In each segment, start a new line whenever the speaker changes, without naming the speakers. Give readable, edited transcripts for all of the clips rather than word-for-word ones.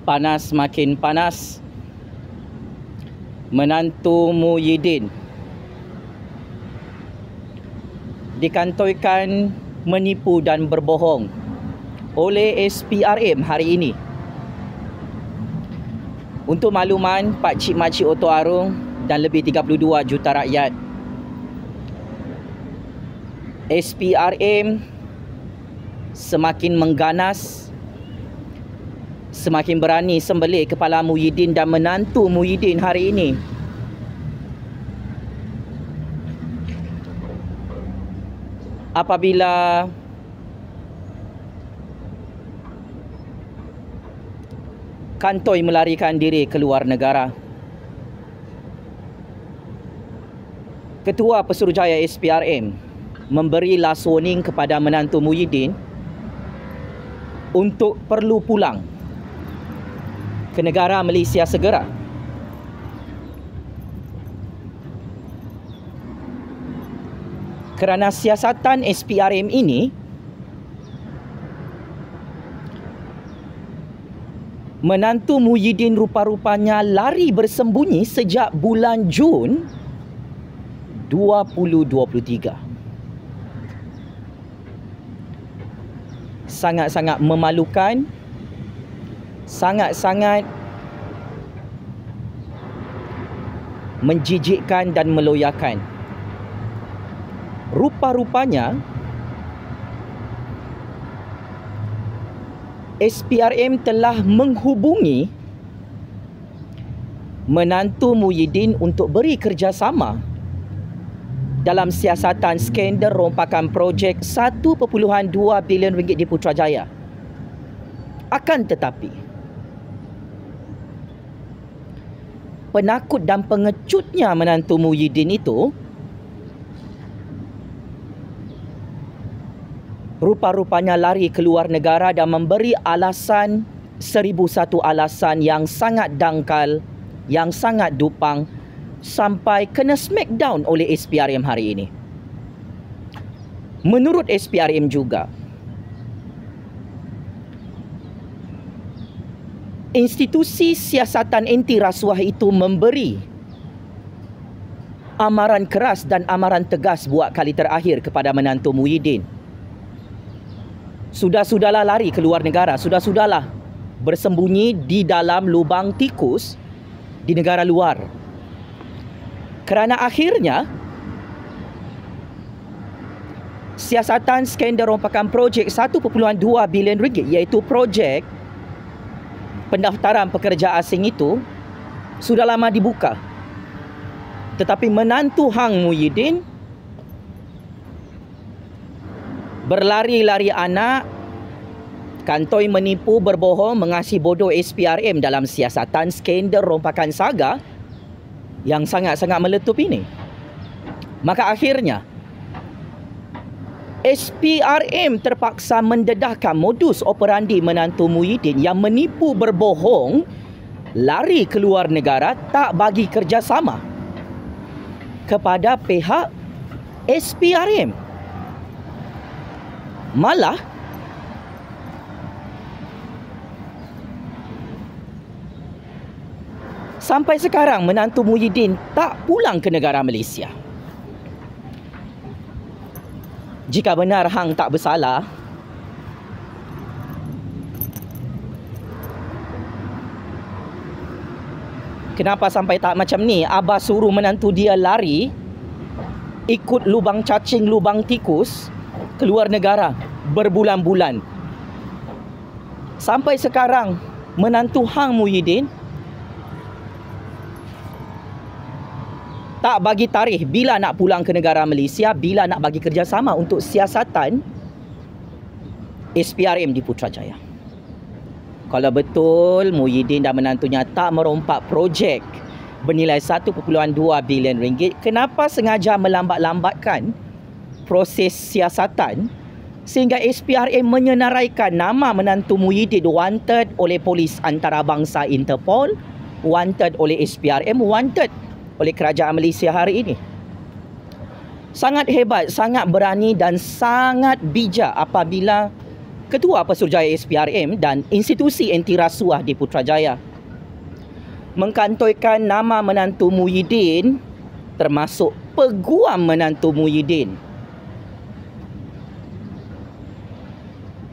panas makin panas. Menantu Muhyiddin dikantoikan menipu dan berbohong oleh SPRM hari ini. Untuk makluman, pakcik-makcik Oto Arung dan lebih 32 juta rakyat, SPRM semakin mengganas, semakin berani sembelih kepala Muhyiddin dan menantu Muhyiddin hari ini. Apabila kantoi melarikan diri ke luar negara, Ketua Pesuruhjaya SPRM memberi last warning kepada menantu Muhyiddin untuk perlu pulang ke negara Malaysia segera. Kerana siasatan SPRM ini menantu Muhyiddin rupa-rupanya lari bersembunyi sejak bulan Jun 2023. Sangat-sangat memalukan, sangat-sangat menjijikkan dan meloyakan. Rupa-rupanya SPRM telah menghubungi menantu Muhyiddin untuk beri kerjasama dalam siasatan skandal rompakan projek 1.2 bilion ringgit di Putrajaya. Akan tetapi, penakut dan pengecutnya menantu Muhyiddin itu rupa-rupanya lari keluar negara dan memberi alasan 1001 alasan yang sangat dangkal, yang sangat dupang, sampai kena smackdown oleh SPRM hari ini. Menurut SPRM juga, institusi siasatan anti rasuah itu memberi amaran keras dan amaran tegas buat kali terakhir kepada menantu Muhyiddin. Sudah-sudahlah lari ke luar negara, sudah-sudahlah bersembunyi di dalam lubang tikus di negara luar. Kerana akhirnya siasatan skandal rompakan projek 1.2 bilion ringgit, iaitu projek pendaftaran pekerja asing itu, sudah lama dibuka. Tetapi menantu Hang Muhyiddin berlari-lari anak, kantoi menipu, berbohong, mengasihi bodoh SPRM dalam siasatan skandal rompakan saga yang sangat-sangat meletup ini. Maka akhirnya SPRM terpaksa mendedahkan modus operandi menantu Muhyiddin yang menipu, berbohong, lari ke luar negara, tak bagi kerjasama kepada pihak SPRM. Malah sampai sekarang menantu Muhyiddin tak pulang ke negara Malaysia. Jika benar hang tak bersalah, kenapa sampai tak macam ni? Abah suruh menantu dia lari ikut lubang cacing, lubang tikus keluar negara berbulan-bulan. Sampai sekarang menantu Hang Muhyiddin tak bagi tarikh bila nak pulang ke negara Malaysia, bila nak bagi kerjasama untuk siasatan SPRM di Putrajaya. Kalau betul Muhyiddin dan menantunya tak merompak projek bernilai 1.2 bilion ringgit, kenapa sengaja melambat-lambatkan proses siasatan sehingga SPRM menyenaraikan nama menantu Muhyiddin wanted oleh polis antarabangsa Interpol, wanted oleh SPRM, wanted oleh kerajaan Malaysia hari ini? Sangat hebat, sangat berani dan sangat bijak apabila Ketua Pesuruhjaya SPRM dan institusi anti rasuah di Putrajaya, mengkantoikan nama menantu Muhyiddin termasuk peguam menantu Muhyiddin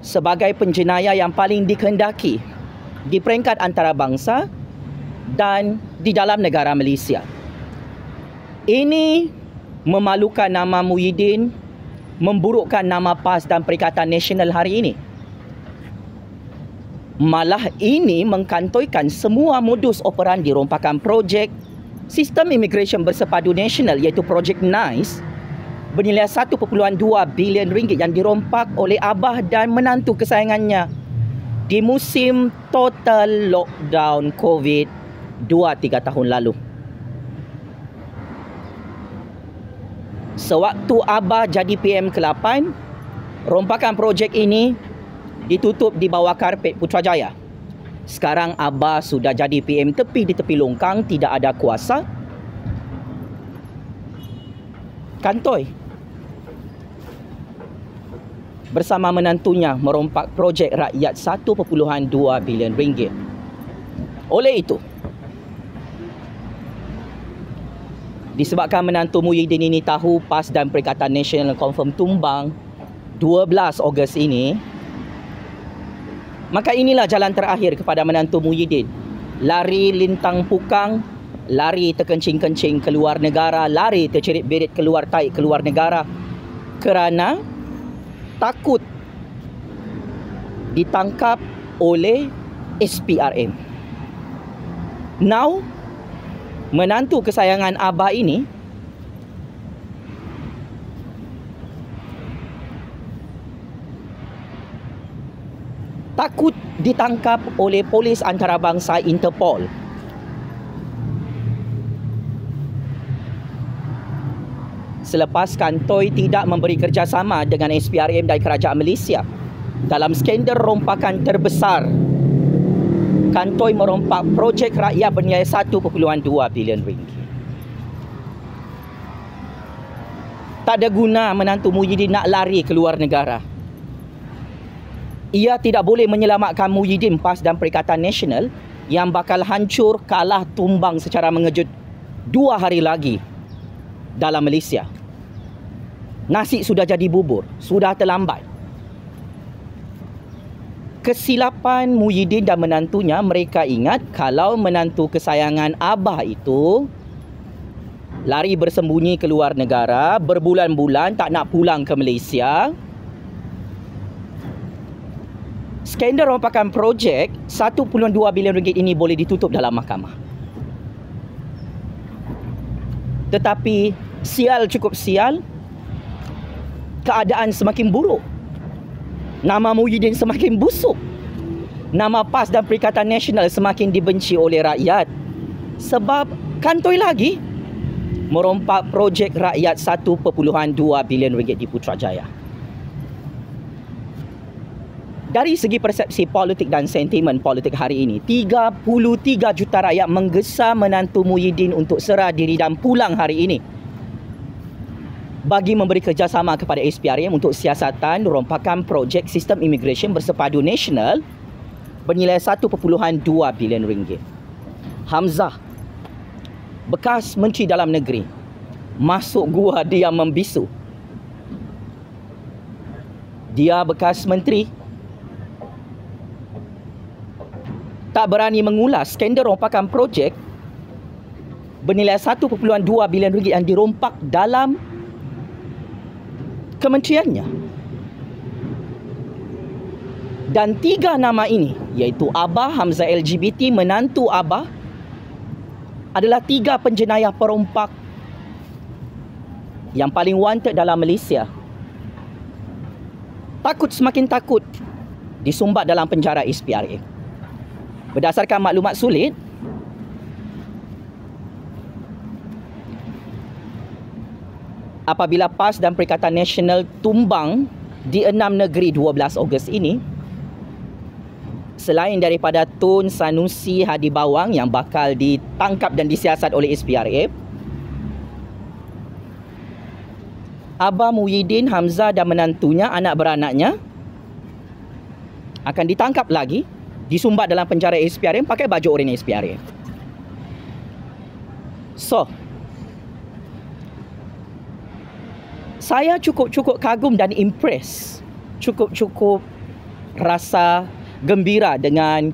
sebagai penjenayah yang paling dikehendaki di peringkat antarabangsa dan di dalam negara Malaysia. Ini memalukan nama Muhyiddin, memburukkan nama PAS dan Perikatan Nasional hari ini. Malah ini mengkantoikan semua modus operandi rompakan projek sistem imigresen bersepadu nasional iaitu Projek NICE bernilai 1.2 bilion ringgit yang dirompak oleh abah dan menantu kesayangannya di musim total lockdown COVID 2-3 tahun lalu. Sewaktu abah jadi PM ke-8, rompakan projek ini ditutup di bawah karpet Putrajaya. Sekarang abah sudah jadi PM tepi di tepi longkang, tidak ada kuasa. Kantoi bersama menantunya merompak projek rakyat 1.2 bilion ringgit. Oleh itu, disebabkan menantu Muhyiddin ini tahu PAS dan Perikatan Nasional confirm tumbang 12 Ogos ini, maka inilah jalan terakhir kepada menantu Muhyiddin. Lari lintang pukang, lari terkencing-kencing keluar negara, lari tercerit-berit keluar taik keluar negara kerana takut ditangkap oleh SPRM. Now, menantu kesayangan abah ini takut ditangkap oleh polis antarabangsa Interpol. Selepas kantoi tidak memberi kerjasama dengan SPRM dan Kerajaan Malaysia dalam skandal rompakan terbesar, kantoi merompak projek rakyat bernilai 1.2 bilion ringgit. Tak ada guna menantu Muhyiddin nak lari keluar negara. Ia tidak boleh menyelamatkan Muhyiddin, PAS dan Perikatan Nasional yang bakal hancur, kalah, tumbang secara mengejut 2 hari lagi dalam Malaysia. Nasi sudah jadi bubur, sudah terlambat. Kesilapan Muhyiddin dan menantunya, mereka ingat kalau menantu kesayangan abah itu lari bersembunyi keluar negara, berbulan-bulan tak nak pulang ke Malaysia. Skandal rompakan projek 1.2 bilion ringgit ini boleh ditutup dalam mahkamah. Tetapi sial cukup sial, keadaan semakin buruk. Nama Muhyiddin semakin busuk. Nama PAS dan Perikatan Nasional semakin dibenci oleh rakyat. Sebab kantoi lagi merompak projek rakyat 1.2 bilion ringgit di Putrajaya. Dari segi persepsi politik dan sentimen politik hari ini, 33 juta rakyat menggesa menantu Muhyiddin untuk serah diri dan pulang hari ini bagi memberi kerjasama kepada SPRM untuk siasatan rompakan projek sistem imigresen bersepadu nasional bernilai 1.2 bilion ringgit. Hamzah, bekas Menteri Dalam Negeri, masuk gua dia membisu. Dia bekas menteri, tak berani mengulas skandal rompakan projek bernilai 1.2 bilion ringgit yang dirompak dalam kementeriannya. Dan 3 nama ini, iaitu abah, Hamzah LGBT, menantu abah, adalah 3 penjenayah perompak yang paling wanted dalam Malaysia. Takut semakin takut disumbat dalam penjara SPRM. Berdasarkan maklumat sulit, apabila PAS dan Perikatan Nasional tumbang di 6 negeri 12 Ogos ini, selain daripada Tun Sanusi Hadi Bawang yang bakal ditangkap dan disiasat oleh SPRM, Abah Muhyiddin, Hamzah dan menantunya, anak beranaknya, akan ditangkap lagi, disumbat dalam penjara SPRM pakai baju oranye SPRM. So, saya cukup kagum dan impress. Cukup rasa gembira dengan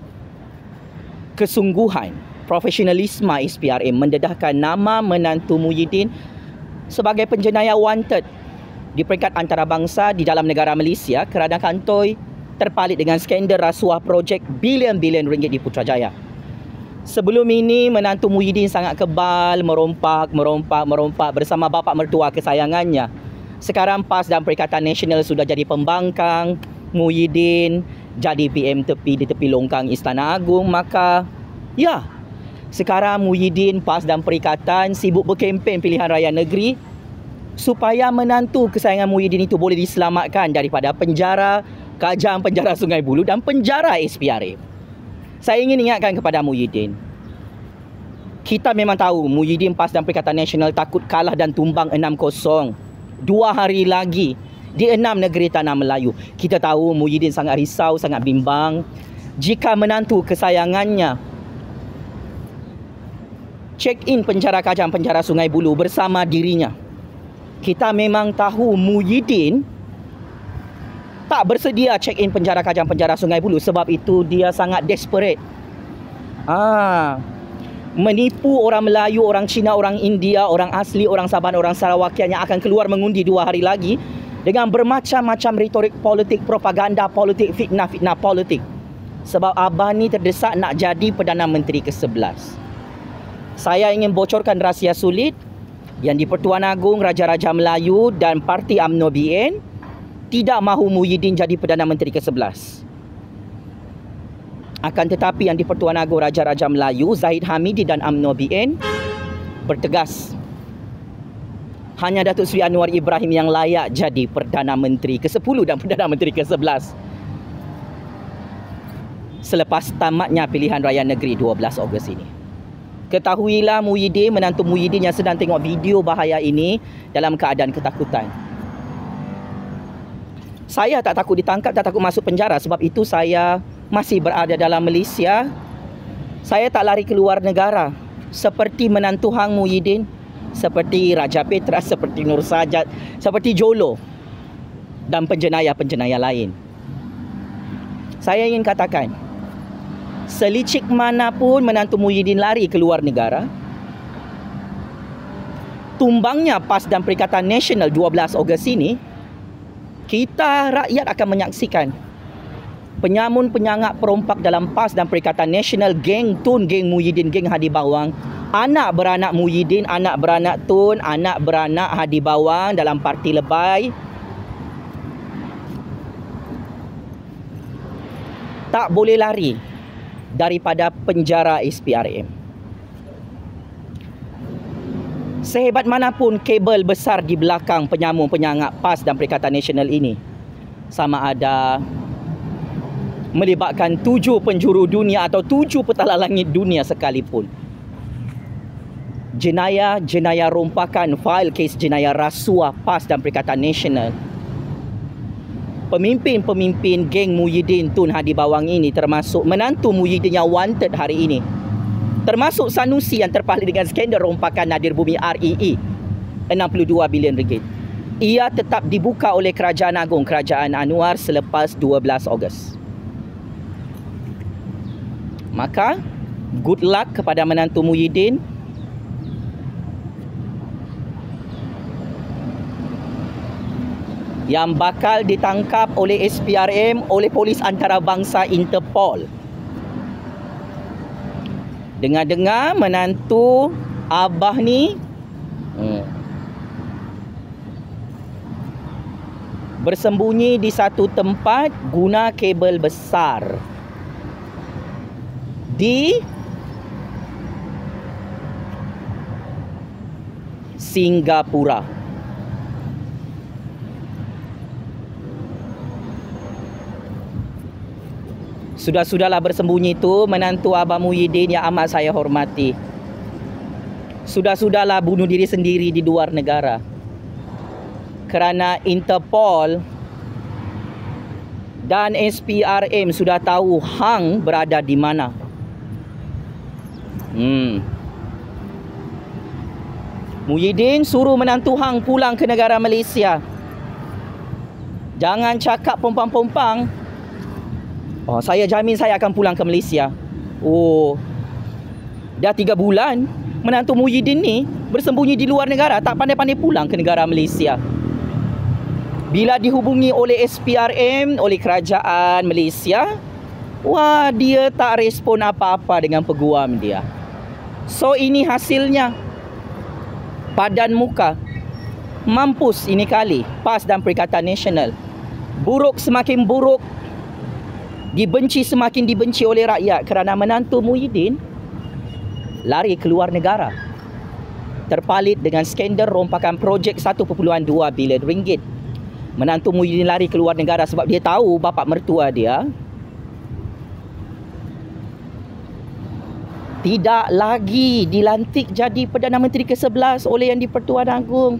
kesungguhan, profesionalisme SPRM mendedahkan nama menantu Muhyiddin sebagai penjenayah wanted di peringkat antarabangsa di dalam negara Malaysia kerana kantoi terpalit dengan skandal rasuah projek bilion-bilion ringgit di Putrajaya. Sebelum ini, menantu Muhyiddin sangat kebal, merompak bersama bapa mertua kesayangannya. Sekarang PAS dan Perikatan Nasional sudah jadi pembangkang, Muhyiddin jadi PM tepi di tepi longkang Istana Agung, maka ya, sekarang Muhyiddin, PAS dan Perikatan sibuk berkempen pilihan raya negeri supaya menantu kesayangan Muhyiddin itu boleh diselamatkan daripada penjara Kajang, penjara Sungai Buloh dan penjara SPRM. Saya ingin ingatkan kepada Muhyiddin, kita memang tahu Muhyiddin, PAS dan Perikatan Nasional takut kalah dan tumbang 6-0. 2 hari lagi di 6 negeri tanah Melayu. Kita tahu Muhyiddin sangat risau, sangat bimbang jika menantu kesayangannya check in penjara Kajang, penjara Sungai Buloh bersama dirinya. Kita memang tahu Muhyiddin tak bersedia check in penjara Kajang, penjara Sungai Buloh, sebab itu dia sangat desperate. Menipu orang Melayu, orang Cina, orang India, orang asli, orang Sabah, orang Sarawakian yang akan keluar mengundi 2 hari lagi dengan bermacam-macam retorik politik, propaganda politik, fitnah politik. Sebab abah ni terdesak nak jadi Perdana Menteri ke-11. Saya ingin bocorkan rahsia sulit yang di Pertuan Agong, Raja-Raja Melayu dan Parti UMNO BN tidak mahu Muhyiddin jadi Perdana Menteri ke-11. Akan tetapi yang di Pertuan Agong, Raja-Raja Melayu, Zahid Hamidi dan UMNO BN bertegas hanya Datuk Seri Anwar Ibrahim yang layak jadi Perdana Menteri ke-10 dan Perdana Menteri ke-11 selepas tamatnya pilihan raya negeri 12 Ogos ini. Ketahuilah Muhyiddin, menantu Muhyiddin yang sedang tengok video bahaya ini dalam keadaan ketakutan. Saya tak takut ditangkap, tak takut masuk penjara, sebab itu saya masih berada dalam Malaysia. Saya tak lari keluar negara seperti menantu Hang Muhyiddin, seperti Raja Petra, seperti Nur Sajat, seperti Jolo dan penjenayah-penjenayah lain. Saya ingin katakan, selicik manapun menantu Muhyiddin lari keluar negara, tumbangnya PAS dan Perikatan Nasional 12 Ogos ini, kita rakyat akan menyaksikan penyamun penyangak perompak dalam PAS dan Perikatan Nasional, geng Tun, geng Muhyiddin, geng Hadi Bawang, anak beranak Muhyiddin, anak beranak Tun, anak beranak Hadi Bawang dalam parti lebay. Tak boleh lari daripada penjara SPRM. Sehebat manapun kabel besar di belakang penyamun penyangak PAS dan Perikatan Nasional ini, sama ada melibatkan 7 penjuru dunia atau 7 petala langit dunia sekalipun, jenayah rompakan fail kes jenayah rasuah PAS dan Perikatan Nasional, pemimpin-pemimpin geng Muhyiddin, Tun, Hadi Bawang ini, termasuk menantu Muhyiddin yang wanted hari ini, termasuk Sanusi yang terpalit dengan skandal rompakan Nadir Bumi REE 62 bilion ringgit. Ia tetap dibuka oleh Kerajaan Agong, Kerajaan Anwar selepas 12 Ogos. Maka good luck kepada menantu Muhyiddin. Yang bakal ditangkap oleh SPRM, oleh Polis Antarabangsa Interpol. Dengar-dengar menantu abah ni bersembunyi di satu tempat guna kabel besar di Singapura. Sudah-sudahlah bersembunyi tu menantu Abah Muhyiddin yang amat saya hormati. Sudah-sudahlah bunuh diri sendiri di luar negara. Kerana Interpol Dan SPRM sudah tahu hang berada di mana. Muhyiddin suruh menantu hang pulang ke negara Malaysia. Jangan cakap pompang-pompang. Oh, saya jamin saya akan pulang ke Malaysia. Oh, dah 3 bulan menantu Muhyiddin ni bersembunyi di luar negara, tak pandai-pandai pulang ke negara Malaysia. Bila dihubungi oleh SPRM, oleh kerajaan Malaysia, wah, dia tak respon apa-apa dengan peguam dia. So ini hasilnya. Padan muka. Mampus ini kali PAS dan Perikatan Nasional. Buruk semakin buruk. Dibenci semakin dibenci oleh rakyat kerana menantu Muhyiddin lari keluar negara. Terpalit dengan skandal rompakan projek 1.2 bilion ringgit. Menantu Muhyiddin lari keluar negara sebab dia tahu bapa mertua dia tidak lagi dilantik jadi Perdana Menteri ke-11 oleh Yang di-Pertuan Agong.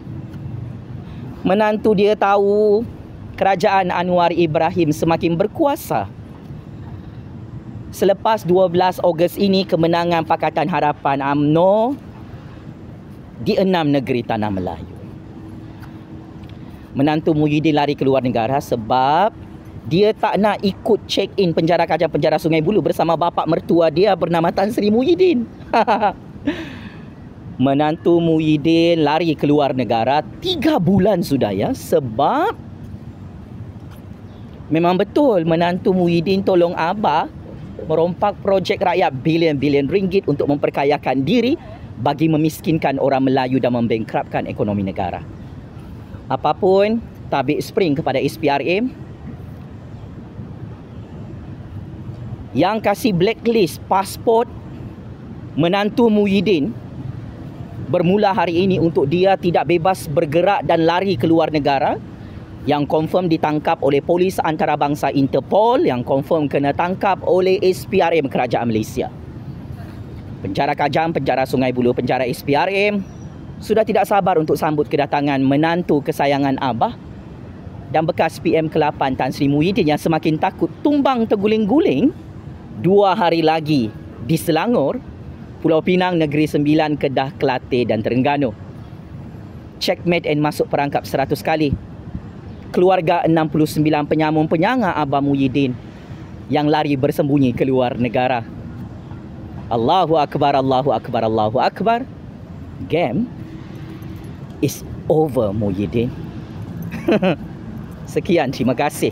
Menantu dia tahu kerajaan Anwar Ibrahim semakin berkuasa. Selepas 12 Ogos ini, kemenangan Pakatan Harapan UMNO di 6 negeri tanah Melayu. Menantu Muhyiddin lari keluar negara sebab dia tak nak ikut check-in penjara Kajang Penjara Sungai Buloh bersama bapa mertua dia bernama Tan Sri Muhyiddin. Menantu Muhyiddin lari keluar negara 3 bulan sudah ya, sebab memang betul menantu Muhyiddin tolong abah merompak projek rakyat bilion-bilion ringgit untuk memperkayakan diri bagi memiskinkan orang Melayu dan membangkrupkan ekonomi negara. Apapun tabik spring kepada SPRM yang kasih blacklist pasport menantu Muhyiddin bermula hari ini untuk dia tidak bebas bergerak dan lari keluar negara, yang confirm ditangkap oleh polis antarabangsa Interpol, yang confirm kena tangkap oleh SPRM Kerajaan Malaysia. Penjara Kajang, penjara Sungai Buloh, penjara SPRM sudah tidak sabar untuk sambut kedatangan menantu kesayangan abah dan bekas PM ke-8 Tan Sri Muhyiddin yang semakin takut tumbang terguling-guling 2 hari lagi di Selangor, Pulau Pinang, Negeri Sembilan, Kedah, Kelate dan Terengganu. Checkmate and masuk perangkap 100 kali. Keluarga 69 penyamun penyanga Abah Muhyiddin yang lari bersembunyi keluar negara. Allahu Akbar, Allahu Akbar, Allahu Akbar. Game is over, Muhyiddin. Sekian, terima kasih.